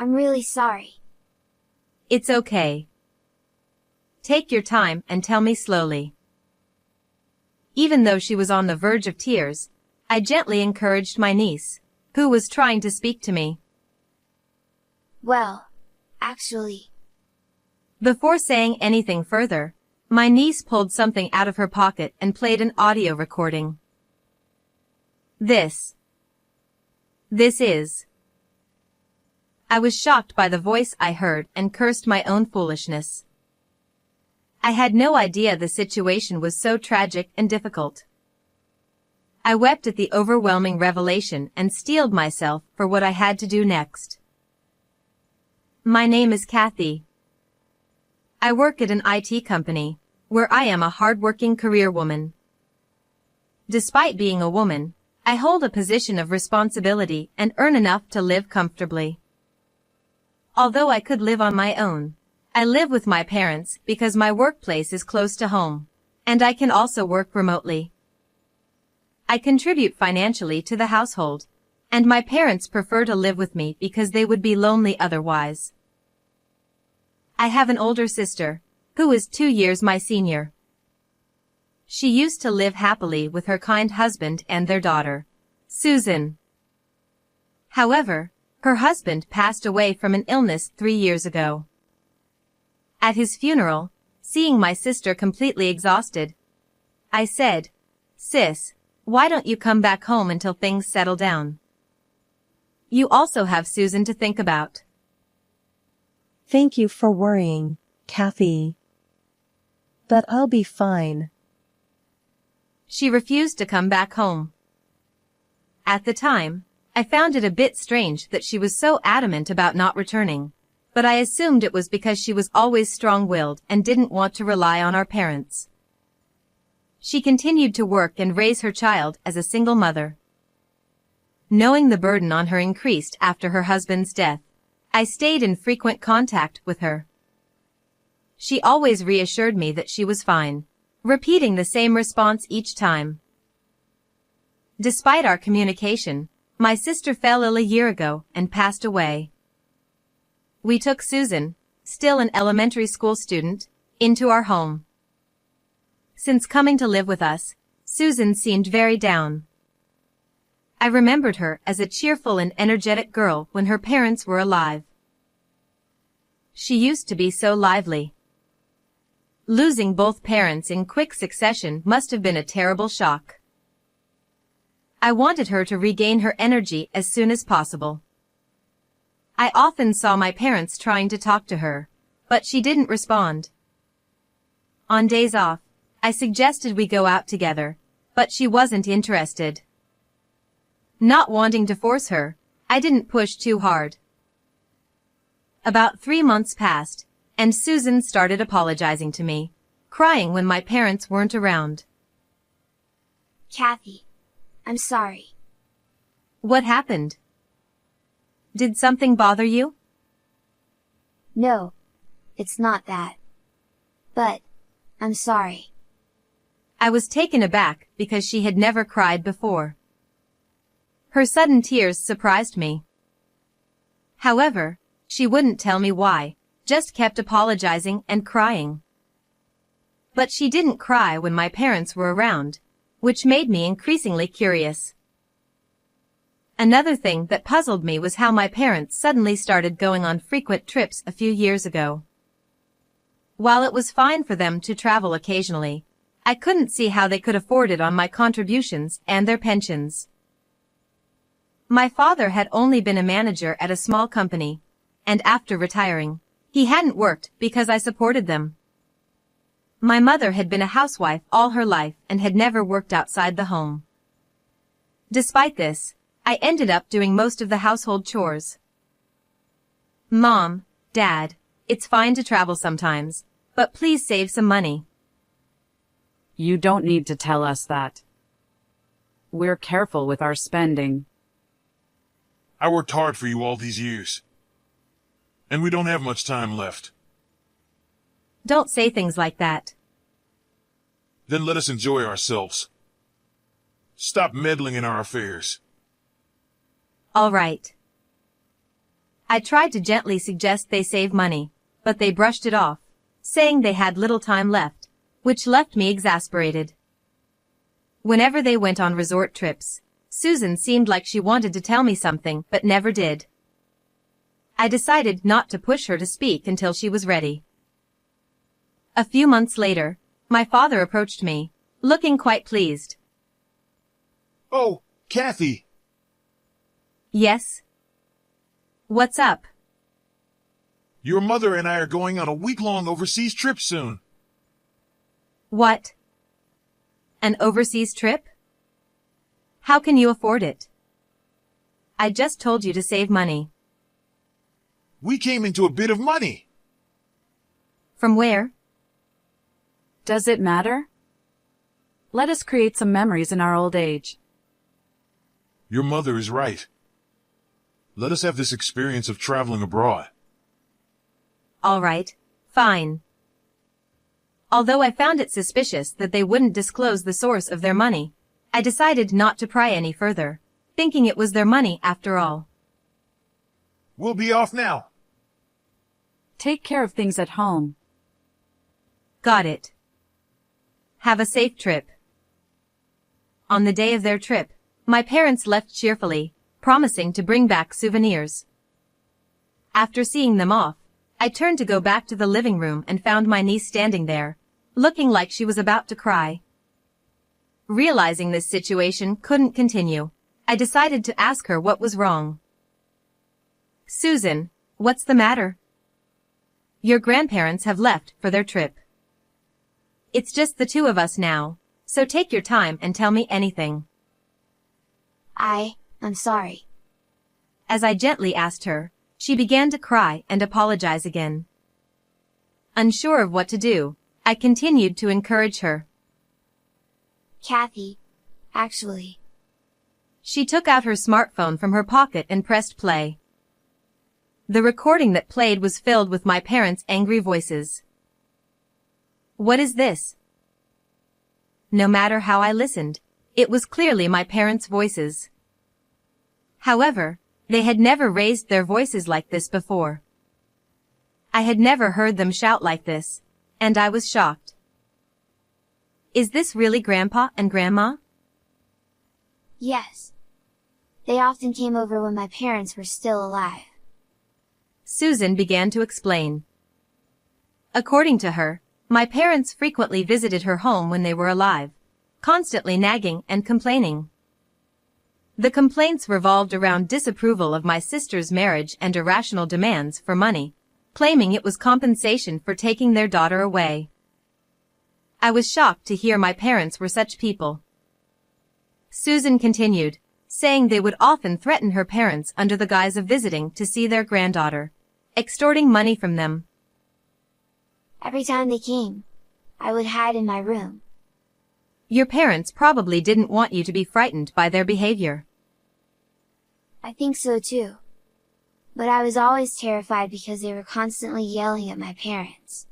I'm really sorry. It's okay. Take your time and tell me slowly. Even though she was on the verge of tears, I gently encouraged my niece, who was trying to speak to me. Well, actually. Before saying anything further, my niece pulled something out of her pocket and played an audio recording. This is. I was shocked by the voice I heard and cursed my own foolishness. I had no idea the situation was so tragic and difficult. I wept at the overwhelming revelation and steeled myself for what I had to do next. My name is Kathy. I work at an IT company, where I am a hardworking career woman. Despite being a woman, I hold a position of responsibility and earn enough to live comfortably. Although I could live on my own, I live with my parents because my workplace is close to home, and I can also work remotely. I contribute financially to the household, and my parents prefer to live with me because they would be lonely otherwise. I have an older sister, who is 2 years my senior. She used to live happily with her kind husband and their daughter, Susan. However, her husband passed away from an illness 3 years ago. At his funeral, seeing my sister completely exhausted, I said, "Sis, why don't you come back home until things settle down? You also have Susan to think about." Thank you for worrying, Kathy. But I'll be fine. She refused to come back home. At the time, I found it a bit strange that she was so adamant about not returning, but I assumed it was because she was always strong-willed and didn't want to rely on our parents. She continued to work and raise her child as a single mother. Knowing the burden on her increased after her husband's death, I stayed in frequent contact with her. She always reassured me that she was fine, repeating the same response each time. Despite our communication, my sister fell ill a year ago and passed away. We took Susan, still an elementary school student, into our home. Since coming to live with us, Susan seemed very down. I remembered her as a cheerful and energetic girl when her parents were alive. She used to be so lively. Losing both parents in quick succession must have been a terrible shock. I wanted her to regain her energy as soon as possible. I often saw my parents trying to talk to her, but she didn't respond. On days off, I suggested we go out together, but she wasn't interested. Not wanting to force her, I didn't push too hard. About 3 months passed, and Susan started apologizing to me, crying when my parents weren't around. Kathy, I'm sorry. What happened? Did something bother you? No, it's not that. But, I'm sorry. I was taken aback because she had never cried before. Her sudden tears surprised me. However, she wouldn't tell me why, just kept apologizing and crying. But she didn't cry when my parents were around, which made me increasingly curious. Another thing that puzzled me was how my parents suddenly started going on frequent trips a few years ago. While it was fine for them to travel occasionally, I couldn't see how they could afford it on my contributions and their pensions. My father had only been a manager at a small company, and after retiring, he hadn't worked because I supported them. My mother had been a housewife all her life and had never worked outside the home. Despite this, I ended up doing most of the household chores. Mom, Dad, it's fine to travel sometimes, but please save some money. You don't need to tell us that. We're careful with our spending. I worked hard for you all these years. And we don't have much time left. Don't say things like that. Then let us enjoy ourselves. Stop meddling in our affairs. All right. I tried to gently suggest they save money, but they brushed it off, saying they had little time left, which left me exasperated. Whenever they went on resort trips, Susan seemed like she wanted to tell me something but never did. I decided not to push her to speak until she was ready. A few months later, my father approached me, looking quite pleased. Oh, Kathy! Yes? What's up? Your mother and I are going on a week-long overseas trip soon. What? An overseas trip? How can you afford it? I just told you to save money. We came into a bit of money. From where? Does it matter? Let us create some memories in our old age. Your mother is right. Let us have this experience of traveling abroad. All right, fine. Although I found it suspicious that they wouldn't disclose the source of their money, I decided not to pry any further, thinking it was their money after all. We'll be off now. Take care of things at home. Got it. Have a safe trip. On the day of their trip, my parents left cheerfully, promising to bring back souvenirs. After seeing them off, I turned to go back to the living room and found my niece standing there, looking like she was about to cry. Realizing this situation couldn't continue, I decided to ask her what was wrong. Susan, what's the matter? Your grandparents have left for their trip. It's just the two of us now, so take your time and tell me anything. I'm sorry. As I gently asked her, she began to cry and apologize again. Unsure of what to do, I continued to encourage her. Kathy, actually. She took out her smartphone from her pocket and pressed play. The recording that played was filled with my parents' angry voices. What is this? No matter how I listened, it was clearly my parents' voices. However, they had never raised their voices like this before. I had never heard them shout like this, and I was shocked. Is this really Grandpa and Grandma? Yes. They often came over when my parents were still alive. Susan began to explain. According to her, my parents frequently visited her home when they were alive, constantly nagging and complaining. The complaints revolved around disapproval of my sister's marriage and irrational demands for money, claiming it was compensation for taking their daughter away. I was shocked to hear my parents were such people. Susan continued, saying they would often threaten her parents under the guise of visiting to see their granddaughter, extorting money from them. Every time they came, I would hide in my room. Your parents probably didn't want you to be frightened by their behavior. I think so too. But I was always terrified because they were constantly yelling at my parents.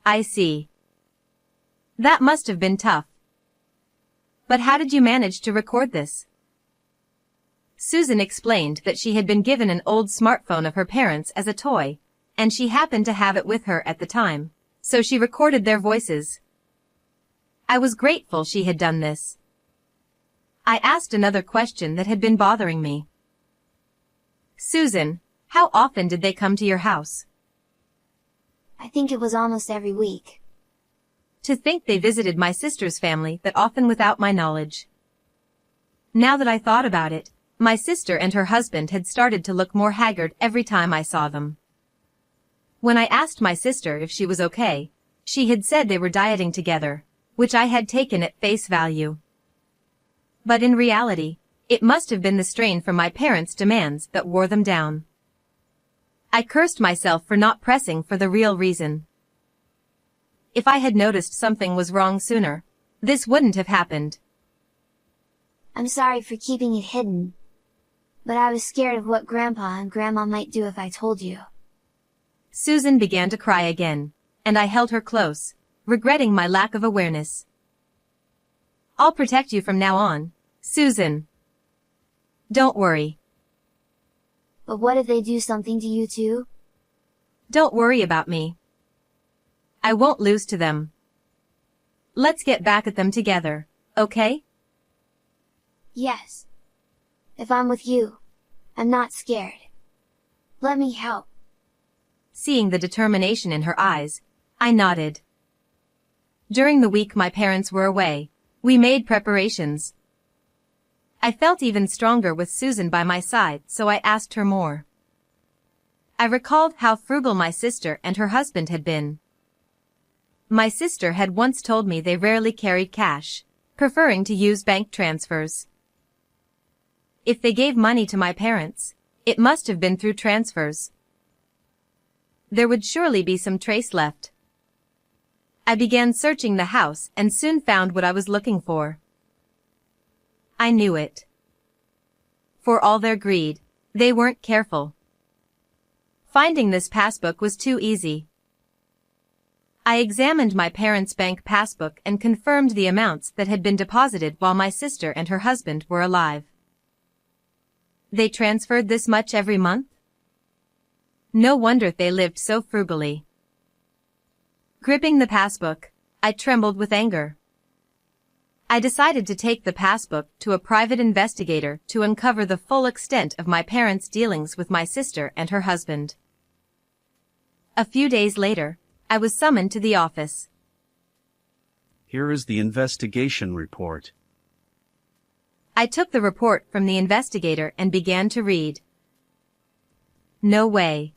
I see. That must have been tough. But how did you manage to record this? Susan explained that she had been given an old smartphone of her parents as a toy, and she happened to have it with her at the time, so she recorded their voices. I was grateful she had done this. I asked another question that had been bothering me. Susan, how often did they come to your house? I think it was almost every week. To think they visited my sister's family that often without my knowledge. Now that I thought about it, my sister and her husband had started to look more haggard every time I saw them. When I asked my sister if she was okay, she had said they were dieting together, which I had taken at face value. But in reality, it must have been the strain from my parents' demands that wore them down. I cursed myself for not pressing for the real reason. If I had noticed something was wrong sooner, this wouldn't have happened. I'm sorry for keeping it hidden. But I was scared of what Grandpa and Grandma might do if I told you. Susan began to cry again, and I held her close, regretting my lack of awareness. I'll protect you from now on, Susan. Don't worry. But what if they do something to you too? Don't worry about me. I won't lose to them. Let's get back at them together, okay? Yes. If I'm with you, I'm not scared. Let me help. Seeing the determination in her eyes, I nodded. During the week my parents were away, we made preparations. I felt even stronger with Susan by my side, so I asked her more. I recalled how frugal my sister and her husband had been. My sister had once told me they rarely carried cash, preferring to use bank transfers. If they gave money to my parents, it must have been through transfers. There would surely be some trace left. I began searching the house and soon found what I was looking for. I knew it. For all their greed, they weren't careful. Finding this passbook was too easy. I examined my parents' bank passbook and confirmed the amounts that had been deposited while my sister and her husband were alive. They transferred this much every month? No wonder they lived so frugally. Gripping the passbook, I trembled with anger. I decided to take the passbook to a private investigator to uncover the full extent of my parents' dealings with my sister and her husband. A few days later, I was summoned to the office. Here is the investigation report. I took the report from the investigator and began to read. No way.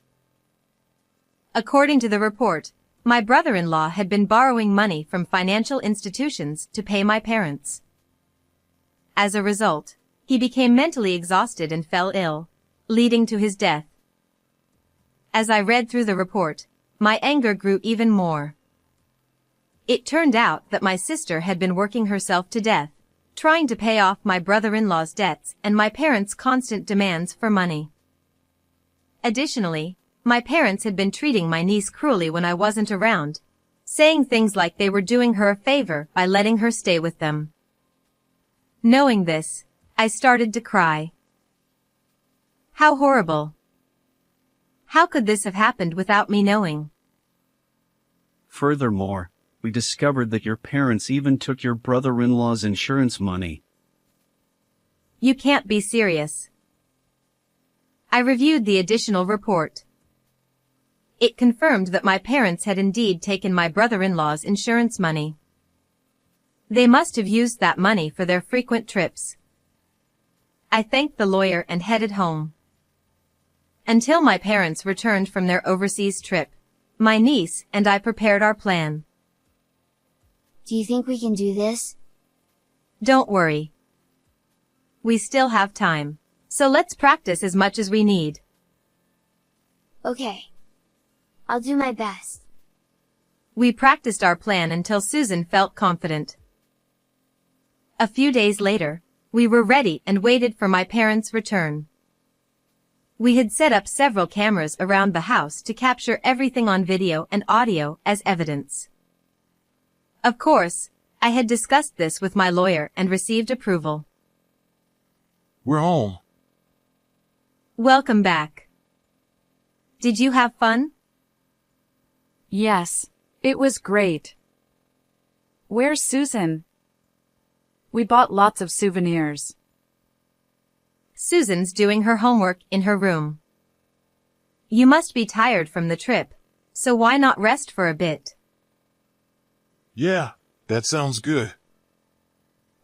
According to the report, my brother-in-law had been borrowing money from financial institutions to pay my parents. As a result, he became mentally exhausted and fell ill, leading to his death. As I read through the report, my anger grew even more. It turned out that my sister had been working herself to death, trying to pay off my brother-in-law's debts and my parents' constant demands for money. Additionally, my parents had been treating my niece cruelly when I wasn't around, saying things like they were doing her a favor by letting her stay with them. Knowing this, I started to cry. How horrible. How could this have happened without me knowing? Furthermore, we discovered that your parents even took your brother-in-law's insurance money. You can't be serious. I reviewed the additional report. It confirmed that my parents had indeed taken my brother-in-law's insurance money. They must have used that money for their frequent trips. I thanked the lawyer and headed home. Until my parents returned from their overseas trip, my niece and I prepared our plan. Do you think we can do this? Don't worry. We still have time, so let's practice as much as we need. Okay. I'll do my best. We practiced our plan until Susan felt confident. A few days later, we were ready and waited for my parents' return. We had set up several cameras around the house to capture everything on video and audio as evidence. Of course, I had discussed this with my lawyer and received approval. We're home. Welcome back. Did you have fun? Yes, it was great. Where's Susan? We bought lots of souvenirs. Susan's doing her homework in her room. You must be tired from the trip, so why not rest for a bit? Yeah, that sounds good.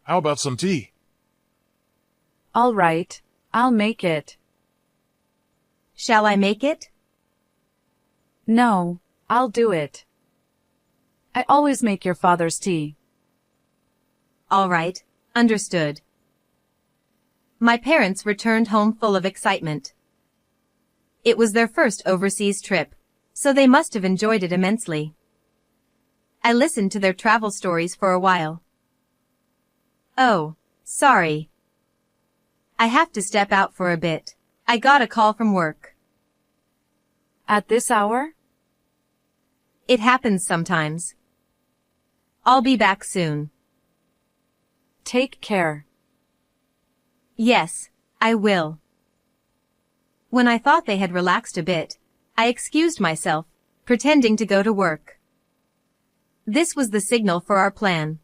How about some tea? All right, I'll make it. Shall I make it? No, I'll do it. I always make your father's tea. All right, understood. My parents returned home full of excitement. It was their first overseas trip, so they must have enjoyed it immensely. I listened to their travel stories for a while. Oh, sorry. I have to step out for a bit. I got a call from work. At this hour? It happens sometimes. I'll be back soon. Take care. Yes, I will. When I thought they had relaxed a bit, I excused myself, pretending to go to work. This was the signal for our plan.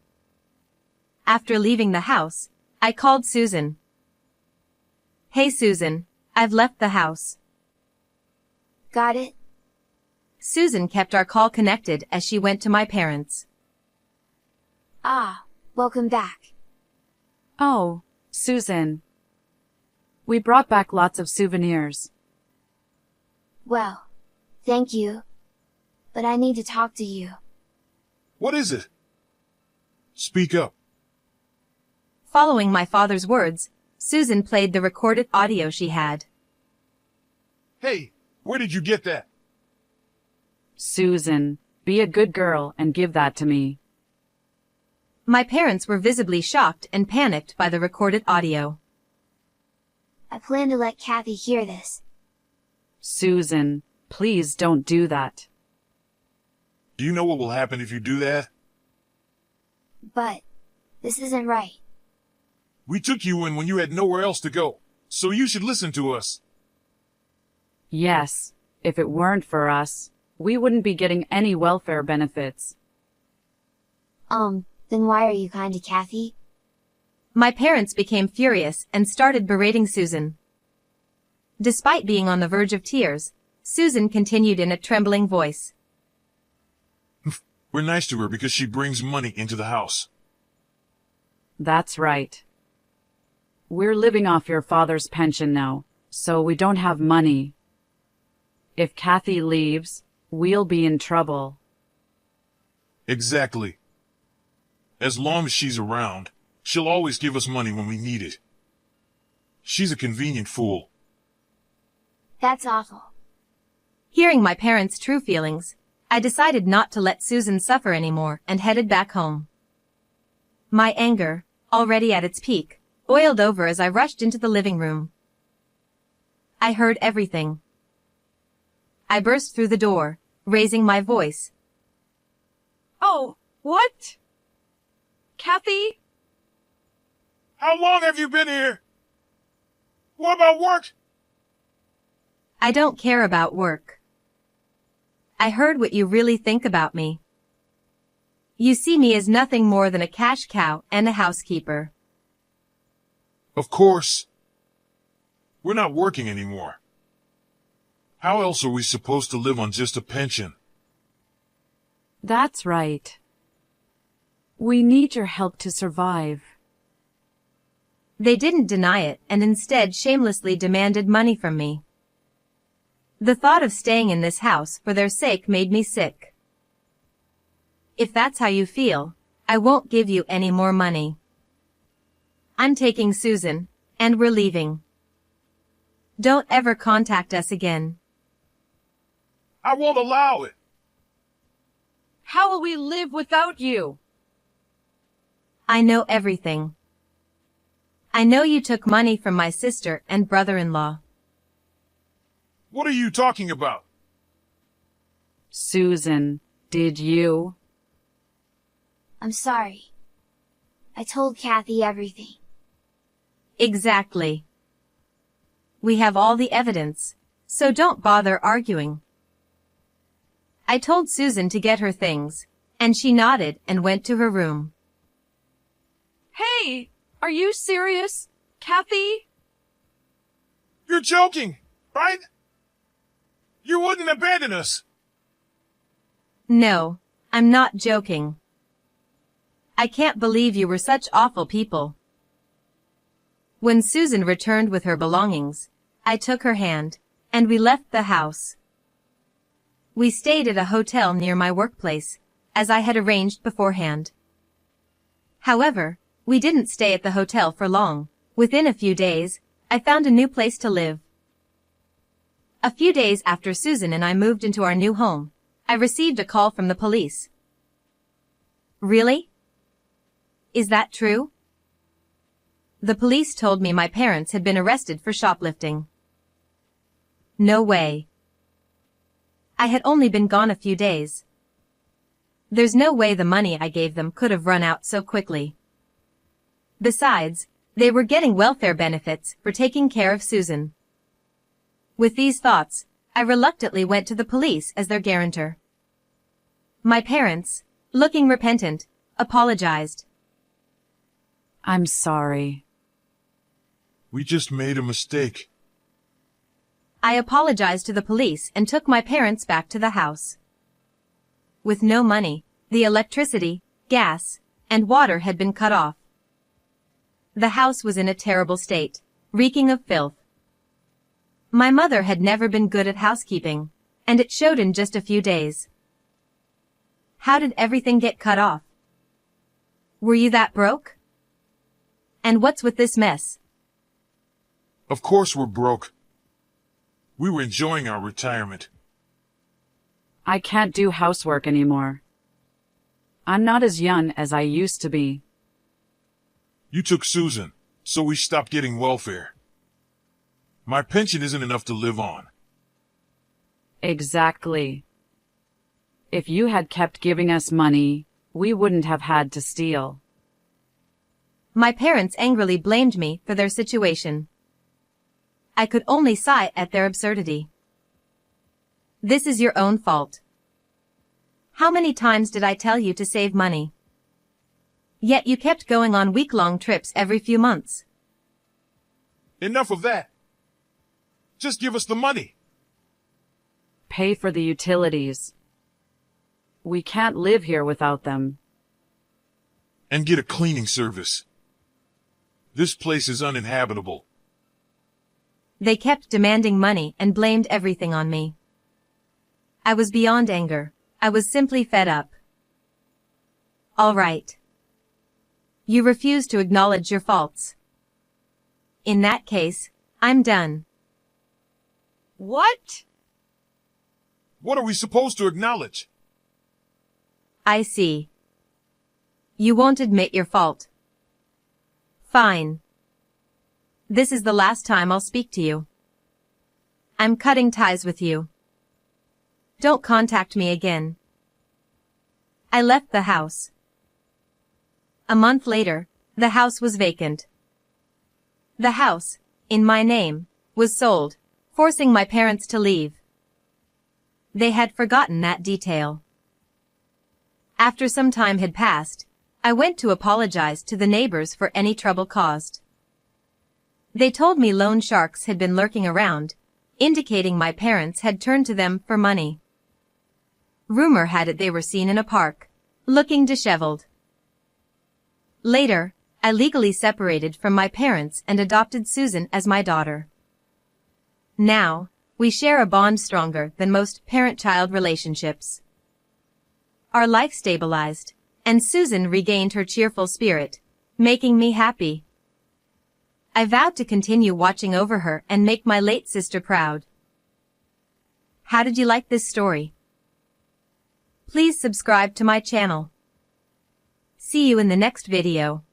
After leaving the house, I called Susan. "Hey Susan, I've left the house." Got it? Susan kept our call connected as she went to my parents. Ah, welcome back. Oh, Susan. We brought back lots of souvenirs. Well, thank you. But I need to talk to you. What is it? Speak up. Following my father's words, Susan played the recorded audio she had. Hey, where did you get that? Susan, be a good girl and give that to me. My parents were visibly shocked and panicked by the recorded audio. I plan to let Kathy hear this. Susan, please don't do that. Do you know what will happen if you do that? But, this isn't right. We took you in when you had nowhere else to go, so you should listen to us. Yes, if it weren't for us, we wouldn't be getting any welfare benefits. Then why are you kind to Kathy? My parents became furious and started berating Susan. Despite being on the verge of tears, Susan continued in a trembling voice. We're nice to her because she brings money into the house. That's right. We're living off your father's pension now, so we don't have money. If Kathy leaves, we'll be in trouble. Exactly. As long as she's around, she'll always give us money when we need it. She's a convenient fool. That's awful. Hearing my parents' true feelings, I decided not to let Susan suffer anymore and headed back home. My anger, already at its peak, boiled over as I rushed into the living room. I heard everything. I burst through the door, raising my voice. Oh, what? Kathy? How long have you been here? What about work? I don't care about work. I heard what you really think about me. You see me as nothing more than a cash cow and a housekeeper. Of course. We're not working anymore. How else are we supposed to live on just a pension? That's right. We need your help to survive. They didn't deny it and instead shamelessly demanded money from me. The thought of staying in this house for their sake made me sick. If that's how you feel, I won't give you any more money. I'm taking Susan, and we're leaving. Don't ever contact us again. I won't allow it. How will we live without you? I know everything. I know you took money from my sister and brother-in-law. What are you talking about? Susan, did you? I'm sorry. I told Kathy everything. Exactly. We have all the evidence, so don't bother arguing. I told Susan to get her things, and she nodded and went to her room. Hey, are you serious? Kathy? You're joking, right? You wouldn't abandon us. No, I'm not joking. I can't believe you were such awful people. When Susan returned with her belongings, I took her hand, and we left the house. We stayed at a hotel near my workplace, as I had arranged beforehand. However, we didn't stay at the hotel for long. Within a few days, I found a new place to live. A few days after Susan and I moved into our new home, I received a call from the police. Really? Is that true? The police told me my parents had been arrested for shoplifting. No way. I had only been gone a few days. There's no way the money I gave them could have run out so quickly. Besides, they were getting welfare benefits for taking care of Susan. With these thoughts, I reluctantly went to the police as their guarantor. My parents, looking repentant, apologized. I'm sorry. We just made a mistake. I apologized to the police and took my parents back to the house. With no money, the electricity, gas, and water had been cut off. The house was in a terrible state, reeking of filth. My mother had never been good at housekeeping, and it showed in just a few days. How did everything get cut off? Were you that broke? And what's with this mess? Of course we're broke. We were enjoying our retirement. I can't do housework anymore. I'm not as young as I used to be. You took Susan, so we stopped getting welfare. My pension isn't enough to live on. Exactly. If you had kept giving us money, we wouldn't have had to steal. My parents angrily blamed me for their situation. I could only sigh at their absurdity. This is your own fault. How many times did I tell you to save money? Yet you kept going on week-long trips every few months. Enough of that. Just give us the money. Pay for the utilities. We can't live here without them. And get a cleaning service. This place is uninhabitable. They kept demanding money and blamed everything on me. I was beyond anger. I was simply fed up. All right. You refuse to acknowledge your faults. In that case, I'm done. What? What are we supposed to acknowledge? I see. You won't admit your fault. Fine. This is the last time I'll speak to you. I'm cutting ties with you. Don't contact me again. I left the house. A month later, the house was vacant. The house, in my name, was sold, forcing my parents to leave. They had forgotten that detail. After some time had passed, I went to apologize to the neighbors for any trouble caused. They told me loan sharks had been lurking around, indicating my parents had turned to them for money. Rumor had it they were seen in a park, looking disheveled. Later, I legally separated from my parents and adopted Susan as my daughter. Now, we share a bond stronger than most parent-child relationships. Our life stabilized, and Susan regained her cheerful spirit, making me happy. I vowed to continue watching over her and make my late sister proud. How did you like this story? Please subscribe to my channel. See you in the next video.